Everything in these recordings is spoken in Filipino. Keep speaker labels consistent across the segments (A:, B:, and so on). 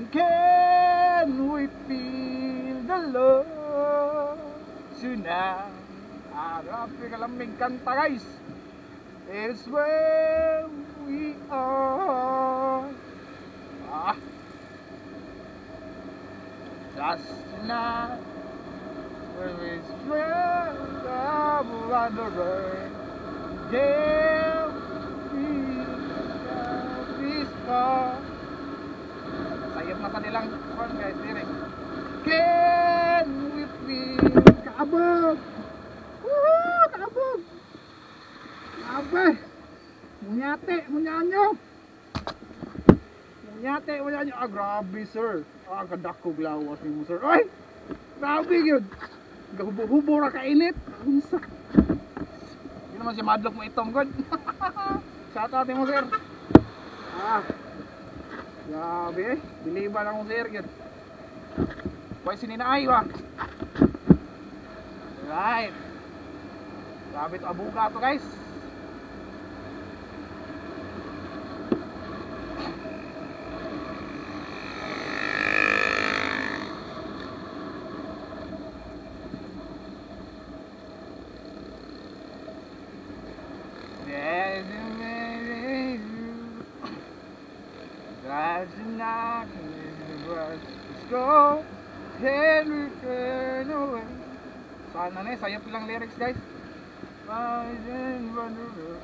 A: Can we feel the love tonight? Grabe kalamig kanta guys. It's where we are. Just tonight when we spread around the world. Can we start? Sayap na kanilang kwan guys, direct. Can we feel kaabog? Woohoo! Kaabog! Grabe! Munyate! Munyanyo! Munyate! Munyanyo! Grabe sir! Kadakog lawas ni mo sir. Ay! Grabe yun! Hubo ra kainit! Unsa? Hindi naman si madlok mo itong god. Shout out mo sir! Grabe eh! Biliban lang mo sir yun. Pwede sininaay ba? Right! Grabe ito abuga ito guys! Let's go, can we turn away? Sana na sayap lang lyrics guys. Rise and wonder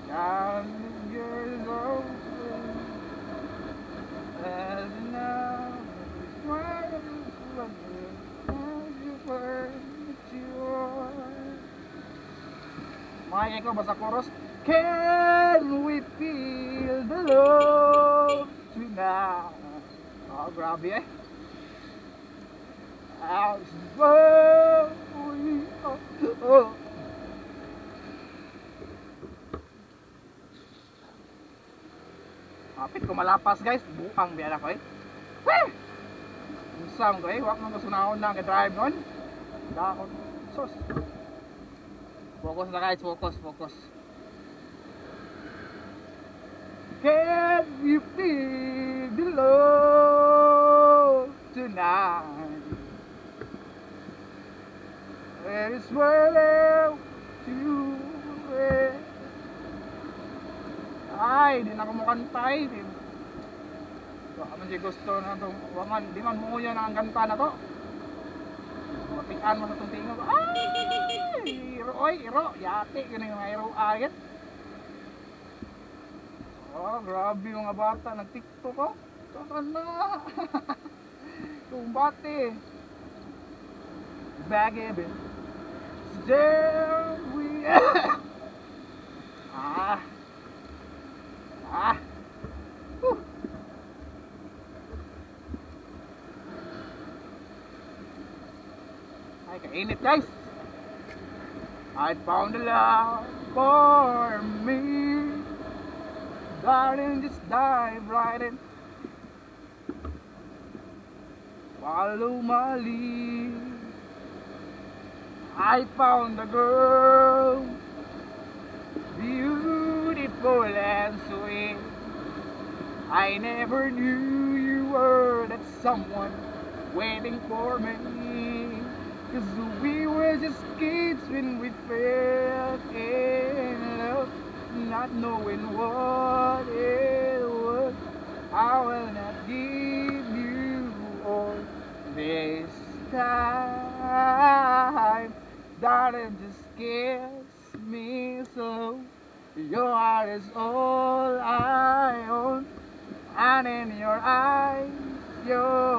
A: down the years open as now why wonder as you were mature. Makikita ko ba sa chorus? Can we feel the love tonight? Grabe eh. As well we are. Kapit ko malapas guys, bukang biya na ko eh. Usam ko eh, wak nang kasunahon na ka-drive nun. Dakot, sus. Focus na guys, focus. Can you feel the love tonight? Let us swirl to it. Ay, di na ko mukantay. Baka man siya gusto na ito. Di man mo yan ang kanta na to. Matikan mo sa itong tingin ko. Ay! Iro. Yate, yun yung mga iro agad. Grabe mga bata, nag-tiktok ko. Saan na? Kumbate. Baggy bit. There we are. Ay, kainit guys. I found a love for me. Darling, just dive right in. Follow my lead. I found a girl, beautiful and sweet. I never knew you were that someone waiting for me. 'Cause we were just kids when we fell in love, not knowing what it was. I will not give you all this time. Darling, just kiss me slow. Your heart is all I own, and in your eyes, your